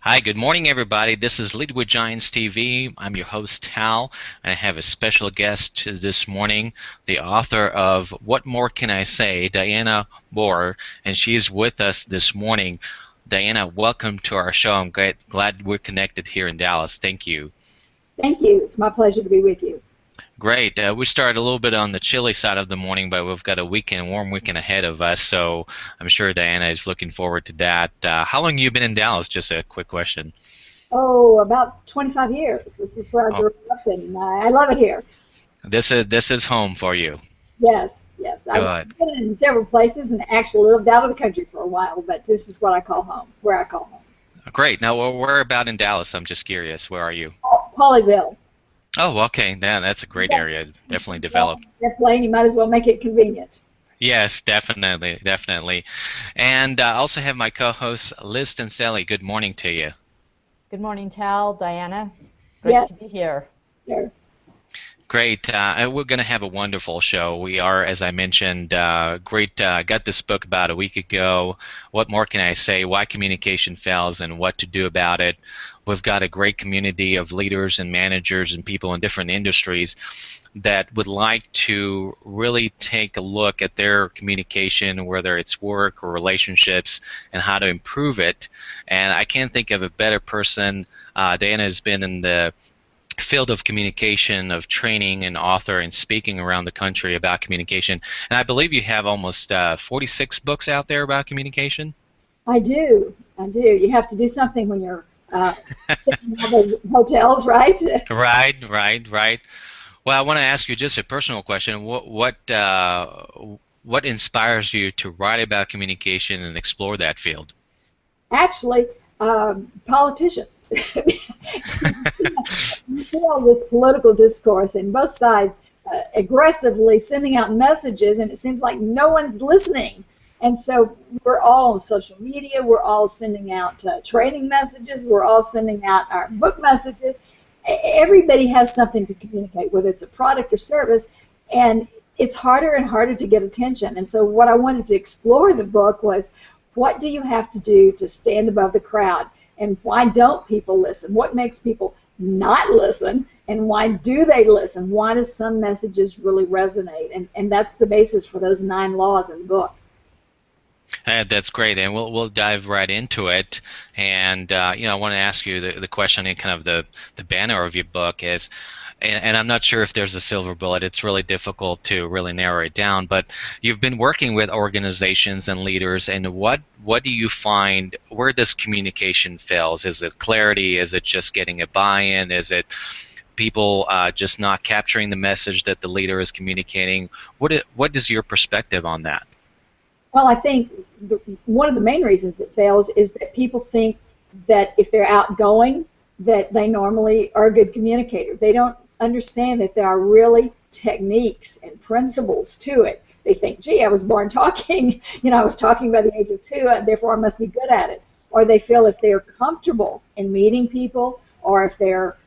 Hi, good morning, everybody. This is Lead with Giants TV. I'm your host, Tal, and I have a special guest this morning, the author of What More Can I Say, Diana Moore, and she's with us this morning. Diana, welcome to our show. I'm glad we're connected here in Dallas. Thank you. Thank you. It's my pleasure to be with you. Great. We started a little bit on the chilly side of the morning, but we've got a warm weekend ahead of us, so I'm sure Diana is looking forward to that. How long have you been in Dallas? Just a quick question. Oh, about 25 years. This is where I Oh, grew up, and I love it here. this is home for you. Yes, yes. I've Good. been in several places and actually lived out of the country for a while, but this is what I call home, where I call home. Great. Now, where about in Dallas? I'm just curious. Where are you? Paulyville. Oh, okay. Yeah, that's a great area. Definitely Well, developed. airplane, you might as well make it convenient. Yes, definitely, definitely. And I also have my co-host Liz Stanselli. Good morning to you. Good morning, Tal, Diana. Great Yes, to be here. sure. Great. And we're going to have a wonderful show. We are, as I mentioned, great. Got this book about a week ago. What more can I say? Why communication fails and what to do about it. We've got a great community of leaders and managers and people in different industries that would like to really take a look at their communication, whether it's work or relationships, and how to improve it. And I can't think of a better person. Diana has been in the field of communication, of training and author and speaking around the country about communication. And I believe you have almost 46 books out there about communication. I do. I do. You have to do something when you're staying in all those hotels, right? Right, right, right. Well, I want to ask you just a personal question. What inspires you to write about communication and explore that field? Actually, politicians. You see all this political discourse and both sides aggressively sending out messages, and it seems like no one's listening. And so we're all on social media, we're all sending out training messages, we're all sending out our book messages. Everybody has something to communicate, whether it's a product or service, and it's harder and harder to get attention. And so what I wanted to explore in the book was, what do you have to do to stand above the crowd? And why don't people listen? What makes people not listen? And why do they listen? Why do some messages really resonate? And that's the basis for those 9 laws in the book. That's great, and we'll dive right into it. And I want to ask you the question in kind of the banner of your book is, and I'm not sure if there's a silver bullet. It's really difficult to really narrow it down. But you've been working with organizations and leaders, and what do you find? Where does communication fails? Is it clarity? Is it just getting a buy-in? Is it people just not capturing the message that the leader is communicating? What is your perspective on that? Well, I think one of the main reasons it fails is that people think that if they're outgoing, that they normally are a good communicator. They don't understand that there are really techniques and principles to it. They think, gee, I was born talking, I was talking by the age of 2, and therefore I must be good at it. Or they feel if they're comfortable in meeting people, or if they're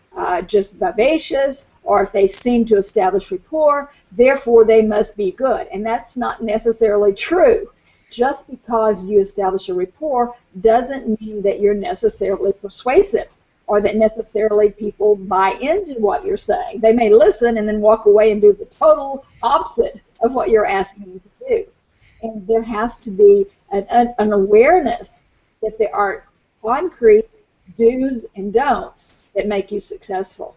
just vivacious, or if they seem to establish rapport, therefore they must be good. And that's not necessarily true. Just because you establish a rapport doesn't mean that you're necessarily persuasive or that necessarily people buy into what you're saying. They may listen and then walk away and do the total opposite of what you're asking them to do. And there has to be an awareness that there are concrete do's and don'ts that make you successful.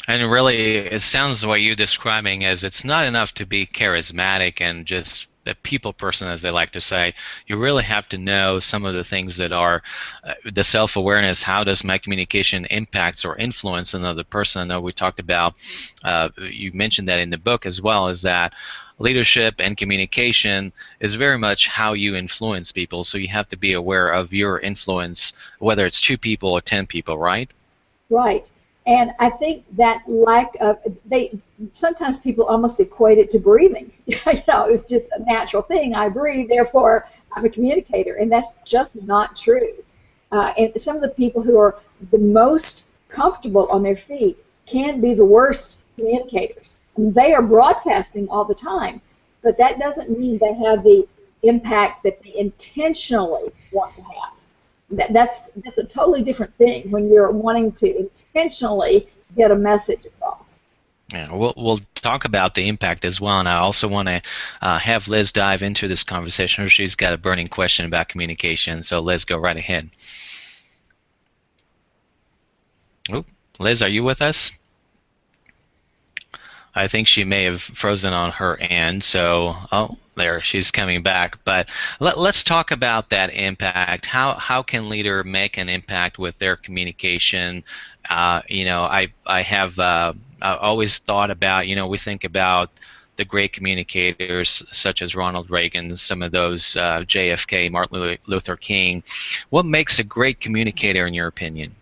And really, it sounds the way you're describing as it's not enough to be charismatic and just a people person, as they like to say. You really have to know some of the things that are the self-awareness. How does my communication impacts or influence another person? I know we talked about, you mentioned that in the book as well, is that leadership and communication is very much how you influence people. So you have to be aware of your influence, whether it's 2 people or 10 people, right? Right. And I think that lack of, sometimes people almost equate it to breathing. It's just a natural thing. I breathe, therefore I'm a communicator. And that's just not true. And some of the people who are the most comfortable on their feet can be the worst communicators. I mean, they are broadcasting all the time, but that doesn't mean they have the impact that they intentionally want to have. That's a totally different thing when you're wanting to intentionally get a message across. Yeah, we'll talk about the impact as well, and I also want to have Liz dive into this conversation. She's got a burning question about communication, so Liz, go right ahead. Oh, Liz, are you with us? I think she may have frozen on her end, so there, she's coming back. But let's talk about that impact. How can leader make an impact with their communication? I have always thought about, we think about the great communicators such as Ronald Reagan, some of those, JFK, Martin Luther King. What makes a great communicator in your opinion?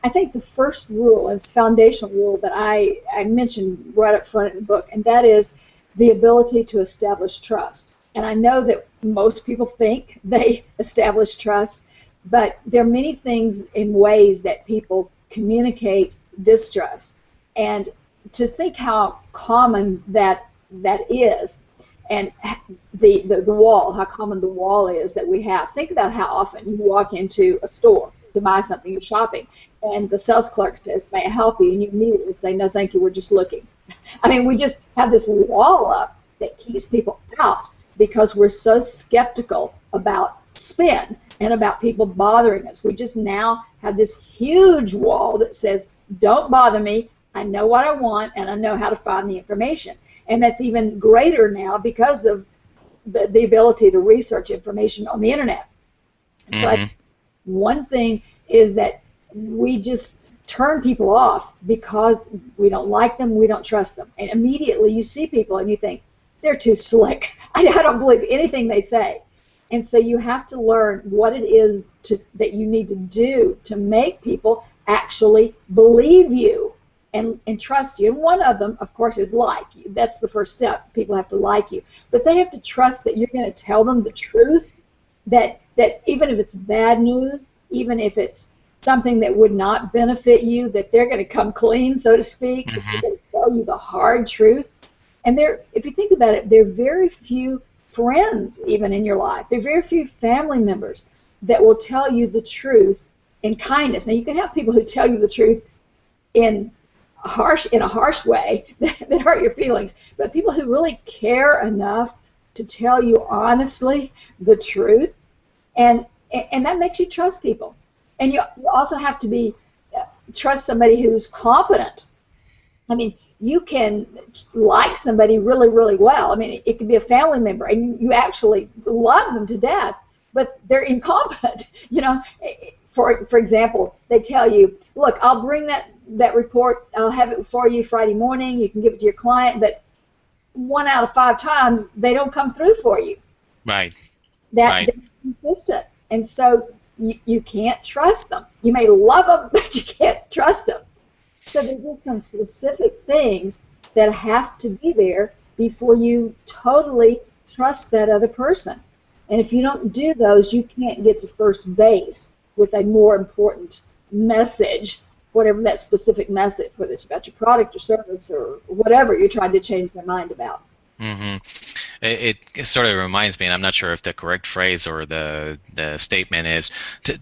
I think the first rule, and it's foundational rule that I mentioned right up front in the book, and that is the ability to establish trust. And I know that most people think they establish trust, but there are many things in ways that people communicate distrust. And to think how common that is, and the wall, how common the wall is that we have. Think about how often you walk into a store to buy something, you're shopping, and the sales clerk says, "May I help you?" and you immediately say, "No, thank you, we're just looking." I mean, we just have this wall up that keeps people out because we're so skeptical about spin and about people bothering us. We just now have this huge wall that says, "Don't bother me, I know what I want, and I know how to find the information." And that's even greater now because of the ability to research information on the internet. So one thing is that we just turn people off because we don't like them, we don't trust them. And immediately you see people and you think, they're too slick. I don't believe anything they say. And so you have to learn what it is that you need to do to make people actually believe you and trust you. And one of them, of course, is like you. That's the first step. People have to like you. But they have to trust that you're going to tell them the truth, that even if it's bad news, even if it's something that would not benefit you, that they're going to come clean, so to speak, that they're going to tell you the hard truth. And if you think about it, there are very few friends even in your life. There are very few family members that will tell you the truth in kindness. Now, you can have people who tell you the truth in a harsh way that hurt your feelings, but people who really care enough to tell you honestly the truth, and that makes you trust people. And you also have to trust somebody who's competent. I mean, you can like somebody really, really well. I mean, it could be a family member, and you actually love them to death, but they're incompetent. For example, they tell you, "Look, I'll bring that report. I'll have it for you Friday morning. You can give it to your client," but 1 out of 5 times they don't come through for you. Right. They're consistent, and so you can't trust them. You may love them, but you can't trust them. So there's just some specific things that have to be there before you totally trust that other person. And if you don't do those, you can't get to first base with a more important message, whatever that specific message, whether it's about your product or service or whatever you're trying to change their mind about. It sort of reminds me, and I'm not sure if the correct phrase or the statement is,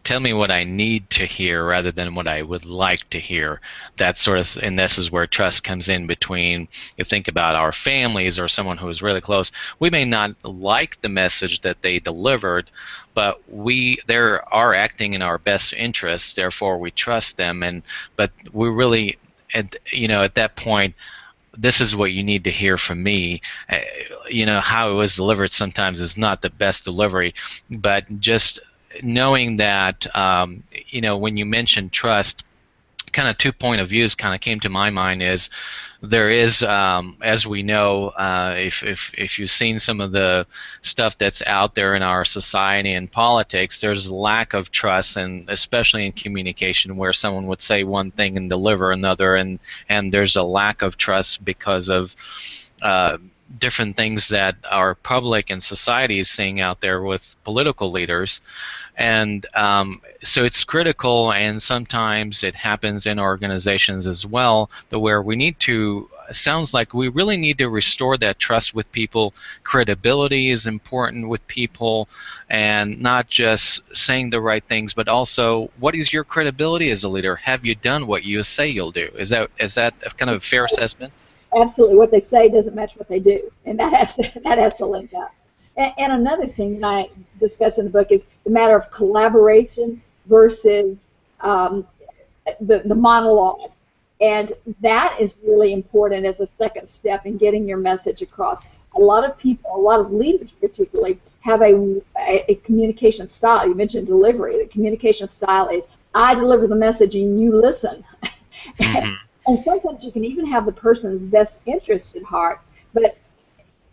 tell me what I need to hear rather than what I would like to hear. That's sort of, and this is where trust comes in between, you think about our families or someone who is really close. We may not like the message that they delivered, but they are acting in our best interests, therefore we trust them, but we really, at that point, this is what you need to hear from me. How it was delivered sometimes is not the best delivery, but just knowing that, when you mention trust, kind of 2 point of views kind of came to my mind. Is there is, as we know, if you've seen some of the stuff that's out there in our society and politics, there's a lack of trust, and especially in communication, where someone would say one thing and deliver another, and there's a lack of trust because of different things that our public and society is seeing out there with political leaders. And so it's critical, and sometimes it happens in organizations as well, where we need to, sounds like we really need to restore that trust with people. Credibility is important with people, and not just saying the right things, but also, what is your credibility as a leader? Have you done what you say you'll do? Is that a kind of a fair assessment? Absolutely. What they say doesn't match what they do, and that has to link up. And another thing that I discussed in the book is the matter of collaboration versus the monologue. And that is really important as a second step in getting your message across. A lot of people, a lot of leaders particularly, have a communication style. You mentioned delivery. The communication style is, I deliver the message and you listen. Mm-hmm. And sometimes you can even have the person's best interest at heart, but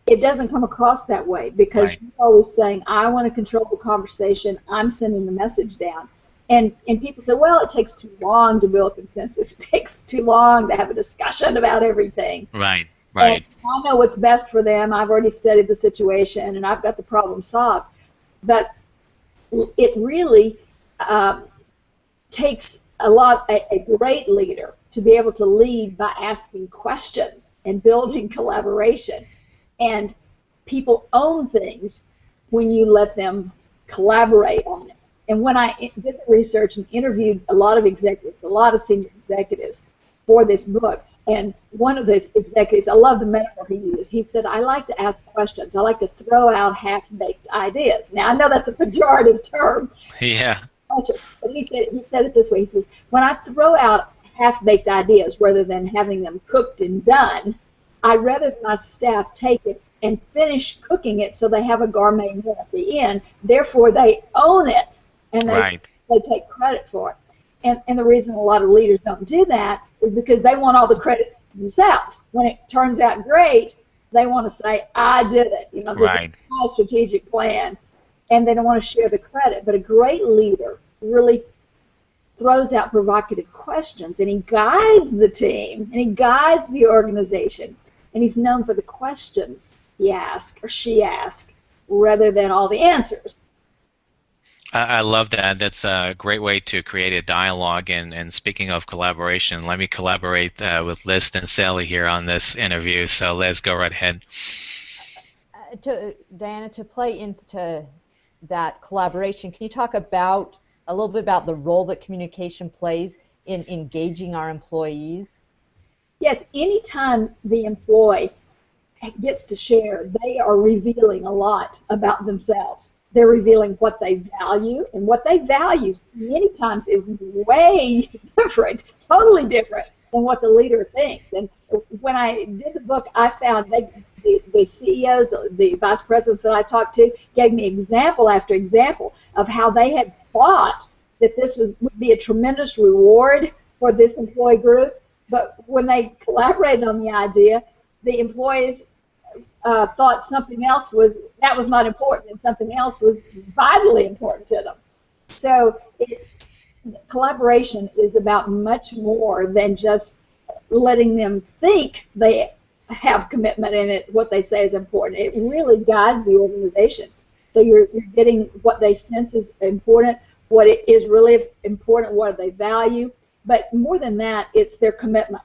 it doesn't come across that way because Right. you're always saying, I want to control the conversation, I'm sending the message down. And people say, well, it takes too long to build consensus. It takes too long to have a discussion about everything. Right, right. And I know what's best for them. I've already studied the situation, and I've got the problem solved. But it really takes a great leader to be able to lead by asking questions and building collaboration. And people own things when you let them collaborate on it. And when I did the research and interviewed a lot of executives, a lot of senior executives for this book, and one of those executives, I love the metaphor he used. He said, I like to ask questions. I like to throw out half-baked ideas. Now, I know that's a pejorative term. Yeah. But he said it this way. He says, when I throw out half-baked ideas rather than having them cooked and done, I'd rather my staff take it and finish cooking it so they have a gourmet meal at the end. Therefore, they own it, and they take credit for it. And the reason a lot of leaders don't do that is because they want all the credit themselves. When it turns out great, they want to say, I did it. You know, this is my strategic plan. And they don't want to share the credit. But a great leader really throws out provocative questions, and he guides the team, and he guides the organization, and he's known for the questions he asks or she asks rather than all the answers. I love that. That's a great way to create a dialogue. And speaking of collaboration, let me collaborate with Liz and Sally here on this interview. So Liz, go right ahead. Diana, to play into that collaboration, can you talk about a little bit about the role that communication plays in engaging our employees? Yes, anytime the employee gets to share, they are revealing a lot about themselves. They're revealing what they value, and what they value many times is way different, totally different than what the leader thinks. And when I did the book, I found the CEOs, the vice presidents that I talked to, gave me example after example of how they had thought that this would be a tremendous reward for this employee group, but when they collaborated on the idea, the employees thought something else was not important, and something else was vitally important to them. So collaboration is about much more than just letting them think they have commitment in it, what they say is important. It really guides the organization. So you're getting what they sense is important, what it is really important, what they value. But more than that, it's their commitment.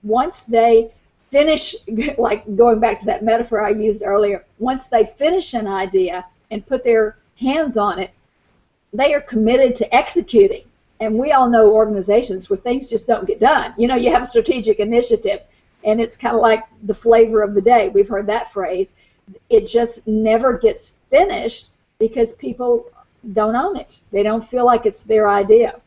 Once they finish, like going back to that metaphor I used earlier, once they finish an idea and put their hands on it, they are committed to executing. And we all know organizations where things just don't get done. You know, you have a strategic initiative, and it's kind of like the flavor of the day. We've heard that phrase. It just never gets finished because people don't own it. They don't feel like it's their idea.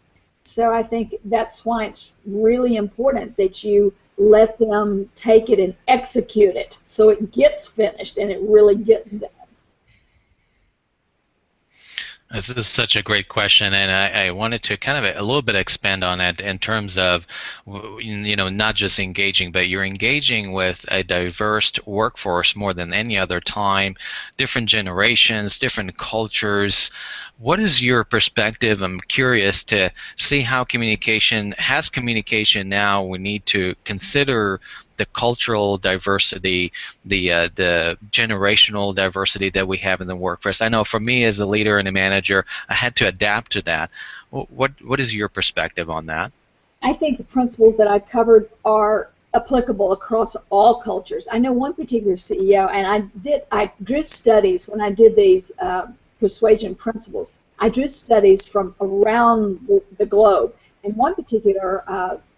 So I think that's why it's really important that you let them take it and execute it so it gets finished and it really gets done. This is such a great question, and I wanted to kind of a little bit expand on it in terms of, you know, not just engaging, but you're engaging with a diverse workforce more than any other time, different generations, different cultures. What is your perspective? I'm curious to see how communication now. We need to consider the cultural diversity, the generational diversity that we have in the workforce. I know for me as a leader and a manager, I had to adapt to that. What is your perspective on that? I think the principles that I covered are applicable across all cultures. I know one particular CEO, and I drew studies when I did these persuasion principles. I drew studies from around the globe, and one particular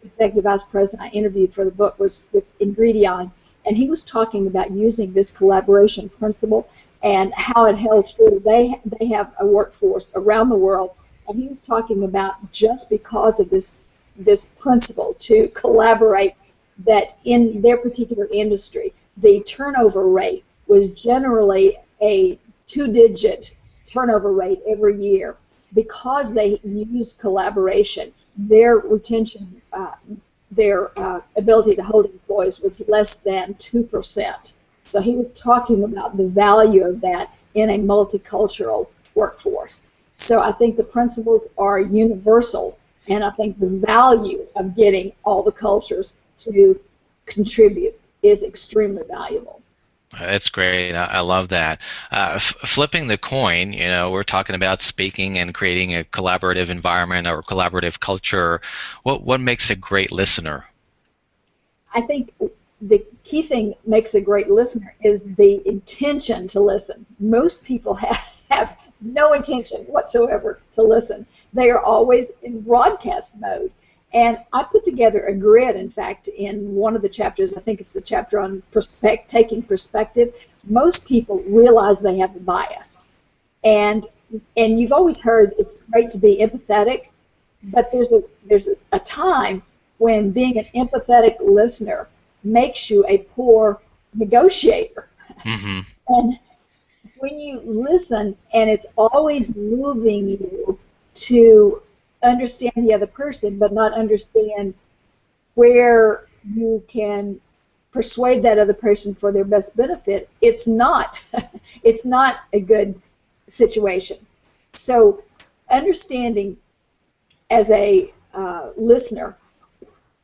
executive vice president I interviewed for the book was with Ingredion, and he was talking about using this collaboration principle and how it held true. They have a workforce around the world, and he was talking about just because of this principle to collaborate, that in their particular industry, the turnover rate was generally a 2-digit turnover rate every year. Because they used collaboration, their retention, their ability to hold employees was less than 2%. So he was talking about the value of that in a multicultural workforce. So I think the principles are universal, and I think the value of getting all the cultures to contribute is extremely valuable. That's great. I love that. Flipping the coin, we're talking about speaking and creating a collaborative environment or collaborative culture. What makes a great listener? I think the key thing makes a great listener is the intention to listen. Most people have no intention whatsoever to listen. They are always in broadcast mode. And I put together a grid, in fact, in one of the chapters. I think it's the chapter on taking perspective. Most people realize they have a bias. And you've always heard it's great to be empathetic, but there's a time when being an empathetic listener makes you a poor negotiator. Mm-hmm. And when you listen and it's always moving you to understand the other person, but not understand where you can persuade that other person for their best benefit, it's not a good situation. So understanding as a listener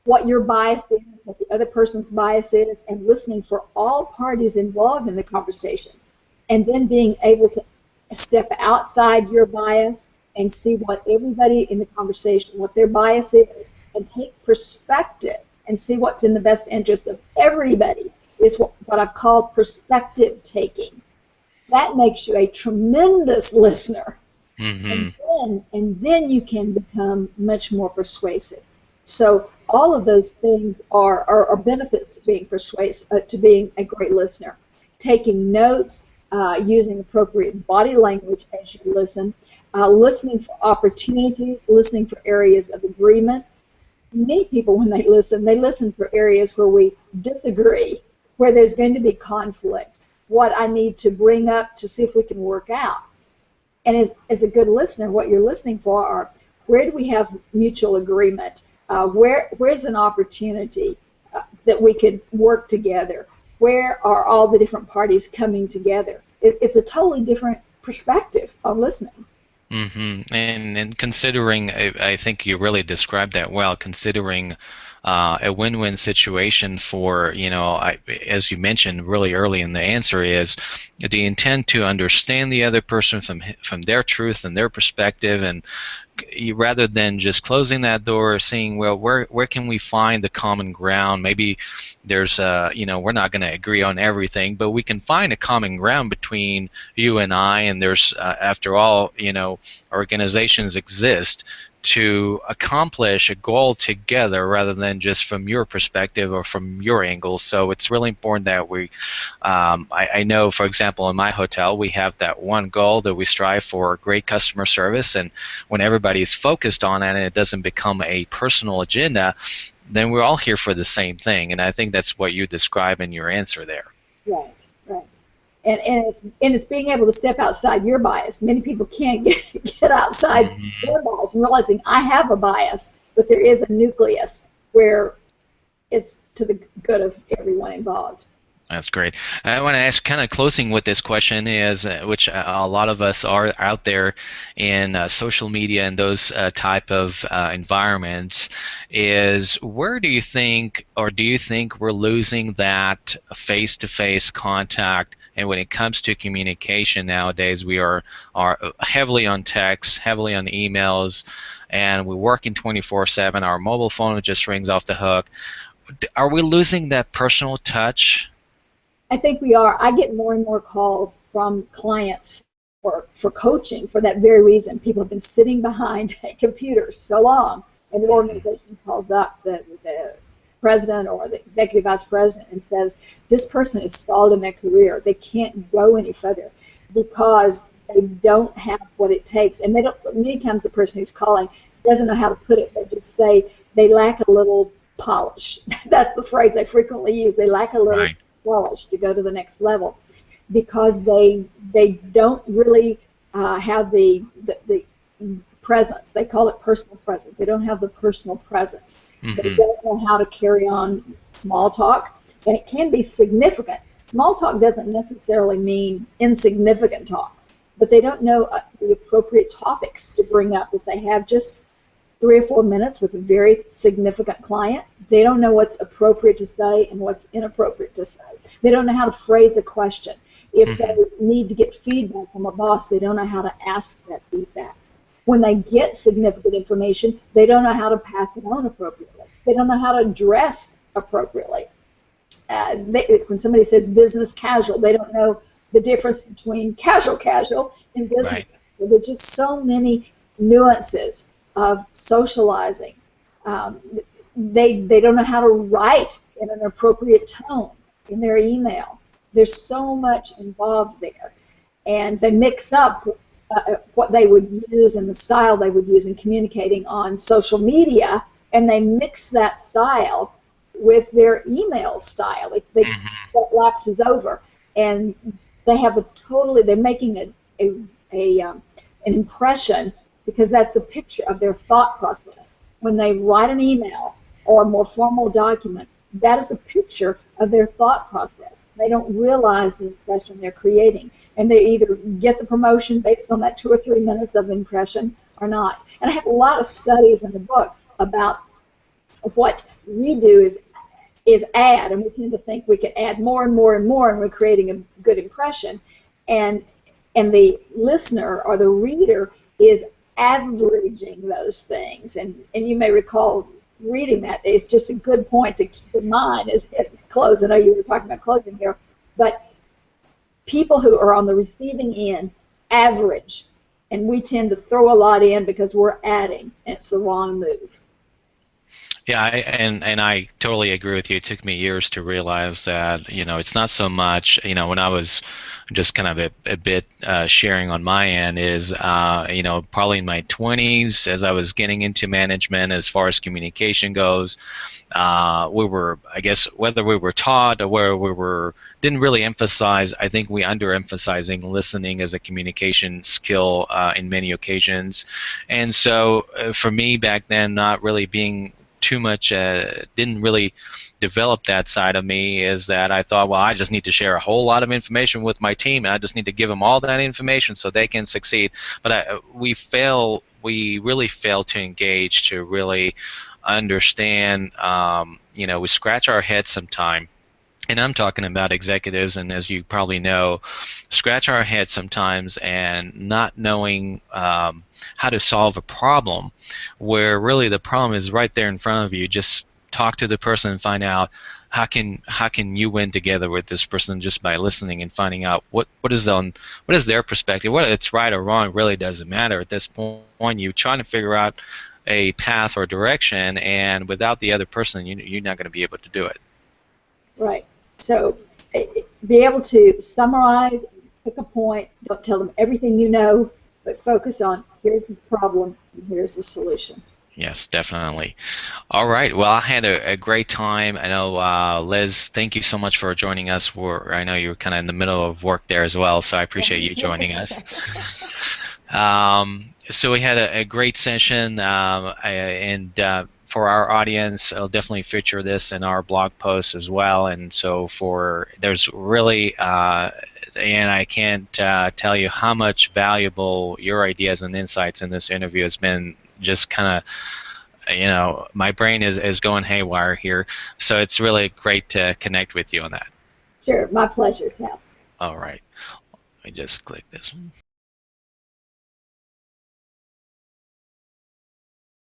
what your bias is, what the other person's bias is, and listening for all parties involved in the conversation, and then being able to step outside your bias and see what everybody in the conversation, what their bias is, and take perspective and see what's in the best interest of everybody is what I've called perspective taking. That makes you a tremendous listener. Mm-hmm. And then you can become much more persuasive. So all of those things are benefits to being persuasive, to being a great listener. Taking notes, using appropriate body language as you listen, listening for opportunities, listening for areas of agreement. Many people, when they listen for areas where we disagree, where there's going to be conflict, what I need to bring up to see if we can work out. And as a good listener, what you're listening for are, where do we have mutual agreement? Where's an opportunity that we could work together? Where are all the different parties coming together? It's a totally different perspective on listening. Mm-hmm. And considering, I think you really described that well, considering a win-win situation for, as you mentioned really early in the answer, is the intent to understand the other person from their truth and their perspective, and rather than just closing that door, seeing, well, where can we find the common ground? Maybe there's we're not going to agree on everything, but we can find a common ground between you and I, and there's after all, organizations exist to accomplish a goal together rather than just from your perspective or from your angle. So it's really important that we, I know, for example, in my hotel, we have that one goal that we strive for, great customer service, and when everybody's focused on it and it doesn't become a personal agenda, then we're all here for the same thing. And I think that's what you describe in your answer there. Right. And it's being able to step outside your bias. Many people can't get outside their bias and realizing I have a bias, but there is a nucleus where it's to the good of everyone involved. That's great. I want to ask, kind of closing with this question is, which a lot of us are out there in social media and those type of environments, is where do you think, or do you think we're losing that face-to-face contact? And when it comes to communication nowadays, we are heavily on text, heavily on emails, and we're working 24/7. Our mobile phone just rings off the hook. Are we losing that personal touch? I think we are. I get more and more calls from clients for coaching for that very reason. People have been sitting behind a computer so long, and the organization calls up the president or the executive vice president and says, this person is stalled in their career. They can't go any further because they don't have what it takes. And they don't. Many times the person who's calling doesn't know how to put it. They just say they lack a little polish. That's the phrase I frequently use. They lack a little Right. polish to go to the next level because they don't really have the presence. They call it personal presence. They don't have the personal presence. They Hmm. don't know how to carry on small talk, and it can be significant. Small talk doesn't necessarily mean insignificant talk, but they don't know the appropriate topics to bring up. If they have just 3 or 4 minutes with a very significant client, they don't know what's appropriate to say and what's inappropriate to say. They don't know how to phrase a question. If they Hmm. need to get feedback from a boss, they don't know how to ask that feedback. When they get significant information, they don't know how to pass it on appropriately. They don't know how to dress appropriately. When somebody says business casual, they don't know the difference between casual and business Right. casual. There are just so many nuances of socializing. Um, they don't know how to write in an appropriate tone in their email. There's so much involved there, and they mix up what they would use and the style they would use in communicating on social media, and they mix that style with their email style. Hmm. That lapses over, and they have a totally. They're making an impression because that's a picture of their thought process. When they write an email or a more formal document, that is a picture of their thought process. They don't realize the impression they're creating, and they either get the promotion based on that 2 or 3 minutes of impression or not. And I have a lot of studies in the book about what we do is add, and we tend to think we can add more and more and more, and we're creating a good impression. And the listener or the reader is averaging those things. And you may recall reading that. It's just a good point to keep in mind as we close. I know you were talking about closing here, but people who are on the receiving end average, and we tend to throw a lot in because we're adding, and it's the wrong move. Yeah, and I totally agree with you. It took me years to realize that, it's not so much, when I was just kind of a bit sharing on my end is, probably in my 20s as I was getting into management as far as communication goes, we were, I guess, whether we were taught or where we were, didn't really emphasize, I think we underemphasizing listening as a communication skill in many occasions. And so for me back then, not really being too much, didn't really develop that side of me, is that I thought, well, I just need to share a whole lot of information with my team, and I just need to give them all that information so they can succeed. But we really fail to engage, to really understand. We scratch our heads sometime, and I'm talking about executives, and as you probably know, scratch our heads sometimes and not knowing how to solve a problem, where really the problem is right there in front of you. Just talk to the person and find out how can you win together with this person just by listening and finding out what is their perspective. Whether it's right or wrong really doesn't matter at this point. You're trying to figure out a path or direction, and without the other person, you're not going to be able to do it. Right. So be able to summarize, pick a point, don't tell them everything you know, but focus on here's this problem and here's the solution. Yes, definitely. All right. Well, I had a great time. I know, Liz, thank you so much for joining us. I know you're kind of in the middle of work there as well, so I appreciate you joining us. So we had a great session, and for our audience, I'll definitely feature this in our blog post as well. And so there's really, and I can't tell you how much valuable your ideas and insights in this interview has been. Just kind of, my brain is going haywire here. So it's really great to connect with you on that. Sure, my pleasure, Cal. All right. Let me just click this one.